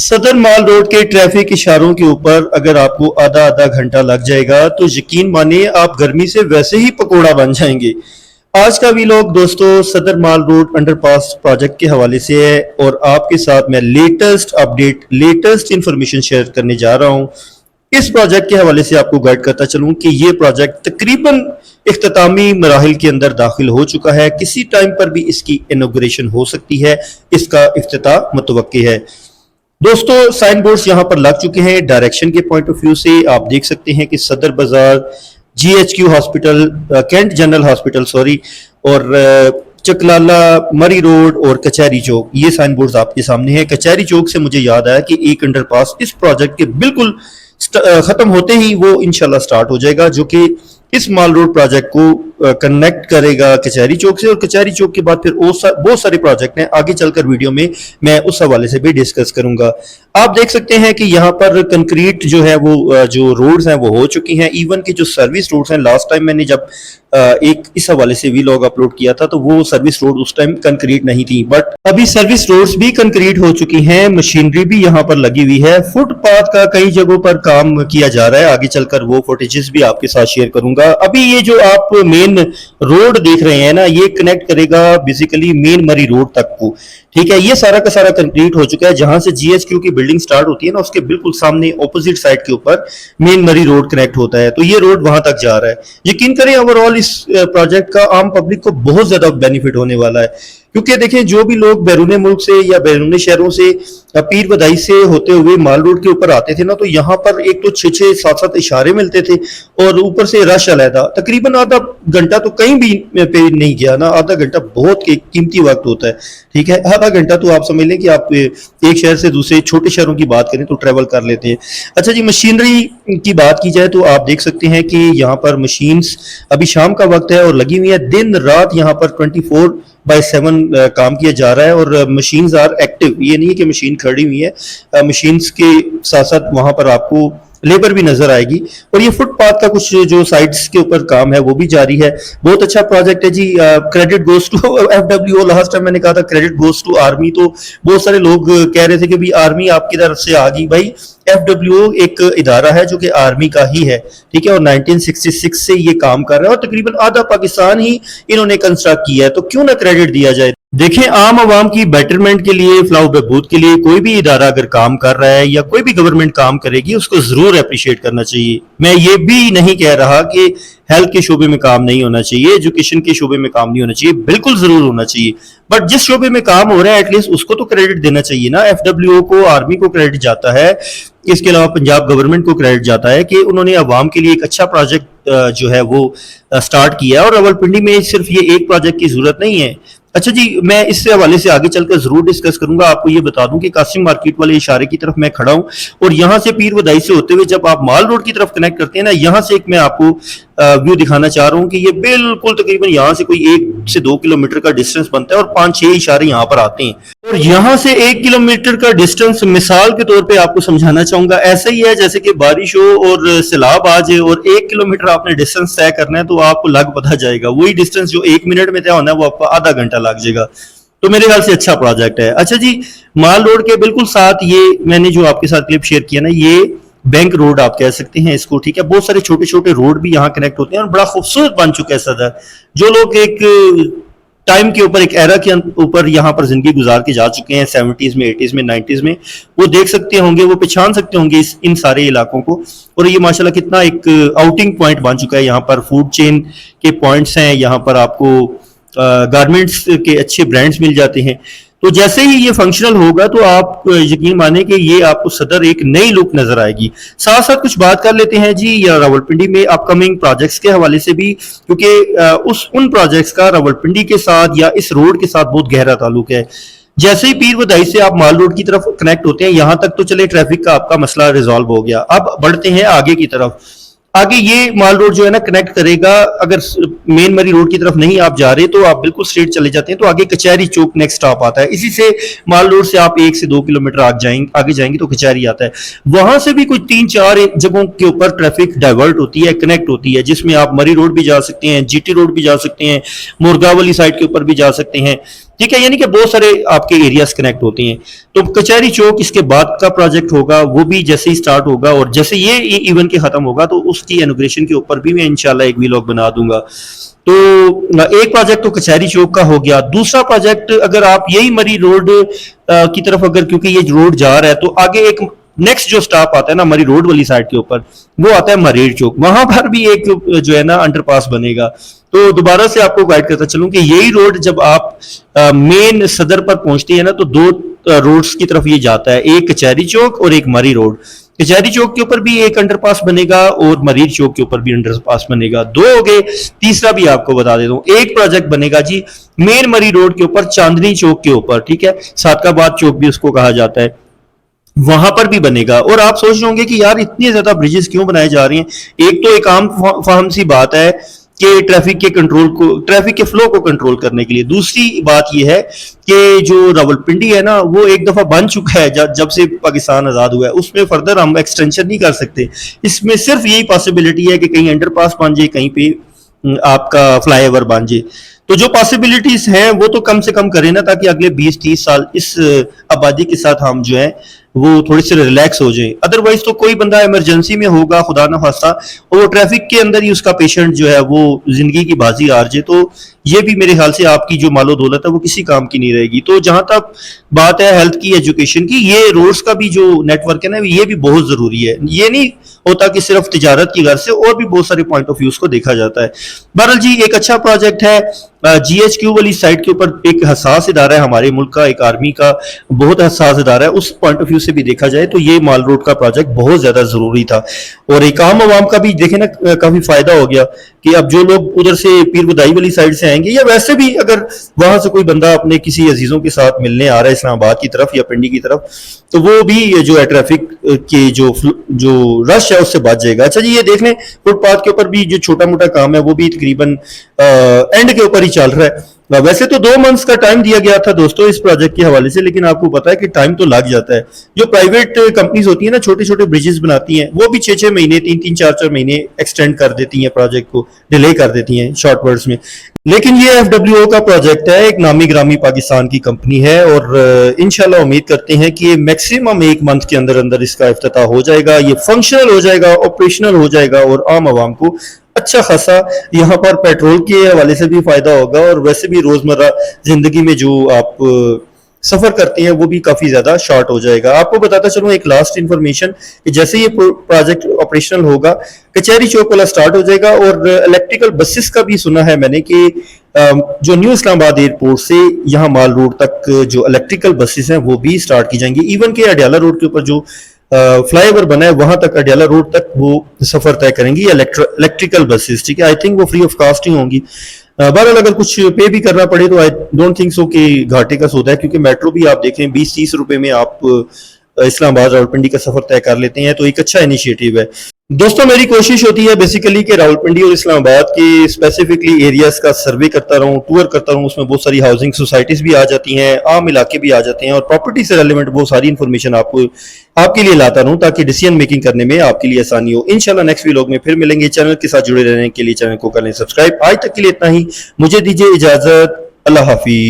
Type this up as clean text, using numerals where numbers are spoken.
सदर माल रोड के ट्रैफिक इशारों के ऊपर अगर आपको आधा आधा घंटा लग जाएगा तो यकीन मानिए आप गर्मी से वैसे ही पकोड़ा बन जाएंगे। आज का वीलॉग दोस्तों सदर माल रोड अंडरपास प्रोजेक्ट के हवाले से है और आपके साथ मैं latest update latest information share करने जा रहा हूं। इस प्रोजेक्ट के हवाले से आपको गाइड करता चलूं कि ये प्रोजेक्ट तकरीबन इख्तितामी मराहिल के अंदर दाखिल हो चुका है। किसी टाइम पर भी इसकी इनॉग्रेशन हो सकती है, इसका इफ्तिताह मुतवक्की है। दोस्तों साइन बोर्ड्स यहाँ पर लग चुके हैं। डायरेक्शन के पॉइंट ऑफ व्यू से आप देख सकते हैं कि Sadar Bazar, GHQ hospital, cantt general hospital और चकलाला, मरी रोड और कचहरी चौक, ये साइन बोर्ड्स आपके सामने हैं। कचहरी चौक से मुझे याद आया कि एक अंडरपास इस प्रोजेक्ट के बिल्कुल खत्म होते ही वो इंशाल्लाह स्टार्ट हो जाएगा, जो कि इस माल रोड प्रोजेक्ट को कनेक्ट करेगा कचहरी चौक से। और कचहरी चौक के बाद फिर बहुत सारे प्रोजेक्ट हैं, आगे चलकर वीडियो में मैं उस हवाले से भी डिस्कस करूंगा। आप देख सकते हैं कि यहाँ पर कंक्रीट जो है वो जो रोड्स हैं वो हो चुकी हैं। इवन की जो सर्विस रोड्स हैं, लास्ट टाइम मैंने जब एक इस हवाले से व्लॉग अपलोड किया था तो वो सर्विस रोड उस टाइम कंक्रीट नहीं थी, बट अभी सर्विस रोड्स भी कंक्रीट हो चुकी हैं। मशीनरी भी यहाँ पर लगी हुई है। फुटपाथ का कई जगहों पर काम किया जा रहा है, आगे चलकर वो फुटेजेस भी आपके साथ शेयर करूंगा। अभी ये जो आप मेन रोड देख रहे हैं ना, ये कनेक्ट करेगा बेसिकली मेन मरी रोड तक को, ठीक है। ये सारा का सारा कंप्लीट हो चुका है। जहां से GHQ की बिल्डिंग स्टार्ट होती है ना, उसके बिल्कुल सामने ऑपोजिट साइड के ऊपर मेन मरी रोड कनेक्ट होता है, तो ये रोड वहां तक जा रहा है। यकीन करें ओवरऑल इस प्रोजेक्ट का आम पब्लिक को बहुत ज्यादा बेनिफिट होने वाला है, क्योंकि देखें जो भी लोग बैरून मुल्क से या बैरून शहरों से पीर बदाई से होते हुए माल रोड के ऊपर आते थे ना, तो यहाँ पर एक तो 6-6, 7-7 इशारे मिलते थे और ऊपर से रश अलहदा। तकरीबन आधा घंटा तो कहीं भी पे नहीं गया ना, आधा घंटा बहुत कीमती वक्त होता है, ठीक है। आधा घंटा तो आप समझ लें कि आप एक शहर से दूसरे छोटे शहरों की बात करें तो ट्रेवल कर लेते हैं। अच्छा जी, मशीनरी की बात की जाए तो आप देख सकते हैं कि यहाँ पर मशीन्स, अभी शाम का वक्त है और लगी हुई है। दिन रात यहाँ पर 24/7 काम किया जा रहा है और मशीन्स आर एक्टिव। ये नहीं है कि मशीन खड़ी हुई है, मशीन्स के साथ साथ वहां पर आपको लेबर भी नजर आएगी। और ये फुटपाथ का कुछ जो साइड्स के ऊपर काम है वो भी जारी है। बहुत अच्छा प्रोजेक्ट है जी। Credit goes to FWO। Last time मैंने कहा था क्रेडिट गोस टू आर्मी, तो बहुत सारे लोग कह रहे थे कि भाई आर्मी आपकी तरफ से आ गई। भाई FWO एक इदारा है जो कि आर्मी का ही है, ठीक है, और 1966 से ये काम कर रहा है और तकरीबन आधा पाकिस्तान ही इन्होंने कंस्ट्रक्ट किया है, तो क्यों ना क्रेडिट दिया जाए। देखें, आम आवाम की बेटरमेंट के लिए, फलाह बहबूद के लिए कोई भी इदारा अगर काम कर रहा है या कोई भी गवर्नमेंट काम करेगी, उसको जरूर अप्रिशिएट करना चाहिए। मैं ये भी नहीं कह रहा कि हेल्थ के शोबे में काम नहीं होना चाहिए, एजुकेशन के शोबे में काम नहीं होना चाहिए, बिल्कुल जरूर होना चाहिए, बट जिस शोबे में काम हो रहा है एटलीस्ट उसको तो क्रेडिट देना चाहिए ना। FWO को, आर्मी को क्रेडिट जाता है, इसके अलावा पंजाब गवर्नमेंट को क्रेडिट जाता है कि उन्होंने अवाम के लिए एक अच्छा प्रोजेक्ट जो है वो स्टार्ट किया। और रावलपिंडी में सिर्फ ये एक प्रोजेक्ट की जरूरत नहीं है। अच्छा जी, मैं इससे हवाले से आगे चलकर जरूर डिस्कस करूंगा। आपको ये बता दूं कि कासिम मार्केट वाले इशारे की तरफ मैं खड़ा हूं और यहां से पीर बदाई से होते हुए जब आप माल रोड की तरफ कनेक्ट करते हैं ना, यहां से एक मैं आपको व्यू दिखाना चाह रहा हूं कि ये बिल्कुल तकरीबन यहां से कोई 1 से 2 किलोमीटर का डिस्टेंस बनता है और 5-6 इशारे यहां पर आते हैं। और यहां से 1 किलोमीटर का डिस्टेंस मिसाल के तौर पे आपको समझाना चाहूंगा, ऐसा ही है जैसे कि बारिश हो और सैलाब आ जाए और 1 किलोमीटर आपने डिस्टेंस तय करना है, तो आपको लग पता जाएगा वही डिस्टेंस जो 1 मिनट में तय होना है वो आपको आधा घंटा लग जाएगा। तो मेरे ख्याल से अच्छा प्रोजेक्ट है। अच्छा जी, माल रोड के बिल्कुल साथ ये मैंने जो आपके साथ क्लिप शेयर किया ना, ये बैंक रोड आप कह सकते हैं इसको, ठीक है। बहुत सारे छोटे छोटे रोड भी यहाँ कनेक्ट होते हैं और बड़ा खूबसूरत बन चुका है सदर। जो लोग एक टाइम के ऊपर, एक एरा के ऊपर यहाँ पर जिंदगी गुजार के जा चुके हैं 70s में, 80s में, 90s में, वो देख सकते होंगे, वो पहचान सकते होंगे इन सारे इलाकों को। और ये माशाल्लाह कितना एक आउटिंग पॉइंट बन चुका है। यहाँ पर फूड चेन के पॉइंट्स हैं, यहाँ पर आपको गारमेंट्स के अच्छे ब्रांड्स मिल जाते हैं। तो जैसे ही ये फंक्शनल होगा तो आप यकीन माने कि ये आपको सदर एक नई लुक नजर आएगी। साथ साथ कुछ बात कर लेते हैं जी या रावलपिंडी में अपकमिंग प्रोजेक्ट्स के हवाले से भी, क्योंकि उन प्रोजेक्ट्स का रावलपिंडी के साथ या इस रोड के साथ बहुत गहरा ताल्लुक है। जैसे ही पीर बदाई से आप माल रोड की तरफ कनेक्ट होते हैं, यहां तक तो चले ट्रैफिक का आपका मसला रिजॉल्व हो गया। अब बढ़ते हैं आगे की तरफ। आगे ये माल रोड जो है ना कनेक्ट करेगा, अगर मेन मरी रोड की तरफ नहीं आप जा रहे तो आप बिल्कुल स्ट्रेट चले जाते हैं तो आगे कचहरी चौक नेक्स्ट स्टॉप आता है। इसी से माल रोड से आप 1 से 2 किलोमीटर आगे जाएंगे तो कचहरी आता है। वहां से भी कुछ 3-4 जगहों के ऊपर ट्रैफिक डाइवर्ट होती है, कनेक्ट होती है, जिसमें आप मरी रोड भी जा सकते हैं, GT रोड भी जा सकते हैं, मुर्गा वाली साइड के ऊपर भी जा सकते हैं। ٹھیک ہے، یعنی کہ بہت سارے آپ کے ایریاز کنیکٹ ہوتے ہیں. تو کچہری چوک اس کے بعد کا پروجیکٹ ہوگا، وہ بھی جیسے ہی سٹارٹ ہوگا اور جیسے یہ ایونٹ کے ختم ہوگا تو اس کی انوگریشن کے اوپر بھی میں انشاءاللہ ایک ویلاگ بنا دوں گا. تو ایک پروجیکٹ تو کچہری چوک کا ہو گیا. دوسرا پروجیکٹ اگر آپ یہی مری روڈ کی طرف اگر کیونکہ یہ روڈ جا رہا ہے تو آگے ایک نیکسٹ جو سٹاپ آتا ہے نا مری روڈ والی سائڈ کے اوپر، وہ آتا ہے مریر چوک. وہاں پر بھی ایک جو ہے نا انڈر پاس بنے گا. تو دوبارہ سے آپ کو گائیڈ کرتا چلوں کہ یہی روڈ جب آپ مین صدر پر پہنچتے ہیں نا تو دو روڈز کی طرف یہ جاتا ہے، ایک کچہری چوک اور ایک مری روڈ. کچہری چوک کے اوپر بھی ایک انڈر پاس بنے گا اور مریر چوک کے اوپر بھی انڈر پاس بنے گا. دو ہو گئے. تیسرا بھی آپ کو بتا دیتا ہوں، ایک پروجیکٹ بنے گا جی مین مری روڈ کے اوپر چاندنی چوک کے اوپر، ٹھیک ہے، صادقہ آباد چوک بھی اس کو کہا جاتا ہے، وہاں پر بھی بنے گا. اور آپ سوچ رہے ہوں گے کہ یار اتنی زیادہ برجز کیوں بنائے جا رہی ہیں. ایک تو ایک عام فہم سی بات ہے کہ ٹریفک کے کنٹرول کو، ٹریفک کے فلو کو کنٹرول کرنے کے لیے. دوسری بات یہ ہے کہ جو راولپنڈی ہے نا وہ ایک دفعہ بن چکا ہے جب سے پاکستان آزاد ہوا ہے، اس میں فردر ہم ایکسٹینشن نہیں کر سکتے. اس میں صرف یہی پاسبلٹی ہے کہ کہیں انڈر پاس بن جائے، کہیں پہ آپ کا فلائی اوور بن جائے. تو جو پاسبلٹیز ہیں وہ تو کم سے کم کریں نا، تاکہ اگلے 20-30 سال اس آبادی کے ساتھ ہم جو ہیں وہ تھوڑی سی ریلیکس ہو جائیں. ادروائز تو کوئی بندہ ایمرجنسی میں ہوگا خدا نہ خواستہ اور ٹریفک کے اندر ہی اس کا پیشنٹ جو ہے وہ زندگی کی بازی ہار جائے، تو یہ بھی میرے خیال سے آپ کی جو مال و دولت ہے وہ کسی کام کی نہیں رہے گی. تو جہاں تک بات ہے ہیلتھ کی، ایجوکیشن کی، یہ روڈز کا بھی جو نیٹ ورک ہے نا یہ بھی بہت ضروری ہے. یہ نہیں ہوتا کہ صرف تجارت کی غرض سے، اور بھی بہت سارے پوائنٹ آف ویوز کو دیکھا جاتا ہے. بہرحال جی ایک اچھا پروجیکٹ ہے. جی ایچ کیو والی سائٹ کے اوپر ایک حساس ادارہ ہے ہمارے ملک کا، ایک آرمی کا بہت حساس ادارہ ہے. اس پوائنٹ آف ویو سے بھی دیکھا جائے تو یہ مال روڈ کا پروجیکٹ بہت زیادہ ضروری تھا. اور ایک عام عوام کا بھی دیکھیں نا کافی فائدہ ہو گیا کہ اب جو لوگ ادھر سے پیر بدائی والی سائڈ سے آئیں گے، یا ویسے بھی اگر وہاں سے کوئی بندہ اپنے کسی عزیزوں کے ساتھ ملنے آ رہا ہے اسلام آباد کی طرف یا پنڈی کی طرف، تو وہ بھی جو ہے ٹریفک کی جو رش ہے اس سے بچ جائے گا. اچھا جی یہ دیکھ لیں فٹ پاتھ کے اوپر بھی جو چھوٹا موٹا کام ہے وہ بھی تقریباً اینڈ کے اوپر ہی چل رہا ہے. ویسے تو 2 منتھس کا ٹائم دیا گیا تھا دوستو اس پروجیکٹ کے حوالے سے، لیکن آپ کو پتا ہے کہ ٹائم تو لگ جاتا ہے. جو پرائیویٹ کمپنیز ہوتی ہیں نا چھوٹے چھوٹے برجز بناتی ہیں، وہ بھی 6-6 مہینے 3-3 4-4 مہینے ایکسٹینڈ کر دیتی ہیں، پروجیکٹ کو ڈیلے کر دیتی ہیں شارٹ ورڈز میں. لیکن یہ ایف ڈبلیو او کا پروجیکٹ ہے، ایک نامی گرامی پاکستان کی کمپنی ہے، اور انشاءاللہ امید کرتے ہیں کہ میکسیمم 1 منتھ کے اندر اندر اس کا افتتاح ہو جائے گا، یہ فنکشنل ہو جائے گا، آپریشنل ہو جائے گا، اور عام عوام کو اچھا خاصا یہاں پر پیٹرول کے حوالے سے بھی فائدہ ہوگا، اور ویسے بھی روزمرہ زندگی میں جو آپ سفر کرتے ہیں وہ بھی کافی زیادہ شارٹ ہو جائے گا. آپ کو بتاتا چلوں ایک لاسٹ انفارمیشن کہ جیسے یہ پروجیکٹ آپریشنل ہوگا کچہری چوک والا سٹارٹ ہو جائے گا، اور الیکٹریکل بسز کا بھی سنا ہے میں نے کہ جو نیو اسلام آباد ایئرپورٹ سے یہاں مال روڈ تک جو الیکٹریکل بسز ہیں وہ بھی سٹارٹ کی جائیں گی. ایون کہ اڈیالہ روڈ کے اوپر جو فلائی اوور بنا ہے وہاں تک اڈیالہ روڈ تک وہ سفر طے کریں گی الیکٹریکل بسز، ٹھیک ہے. آئی تھنک وہ فری آف کاسٹنگ ہوں گی. بہرحال اگر کچھ پے بھی کرنا پڑے تو آئی ڈونٹ تھنک سو کہ گھاٹے کا سودا ہے، کیونکہ میٹرو بھی آپ دیکھیں 20-30 روپے میں آپ اسلام آباد راولپنڈی کا سفر طے کر لیتے ہیں، تو ایک اچھا انیشیٹو ہے. دوستوں میری کوشش ہوتی ہے بیسیکلی کہ راولپنڈی اور اسلام آباد کی اسپیسیفکلی ایریاز کا سروے کرتا رہوں، ٹور کرتا رہوں. اس میں بہت ساری ہاؤسنگ سوسائٹیز بھی آ جاتی ہیں، عام علاقے بھی آ جاتے ہیں، اور پراپرٹی سے ریلیونٹ بہت ساری انفارمیشن آپ کے لیے لاتا رہوں تاکہ ڈیسیژن میکنگ کرنے میں آپ کے لیے آسانی ہو. انشاءاللہ نیکسٹ ویلاگ میں پھر ملیں گے. چینل کے ساتھ جڑے رہنے کے لیے چینل کو کر لیں سبسکرائب. آج تک کے لیے اتنا ہی، مجھے دیجیے اجازت. اللہ حافظ.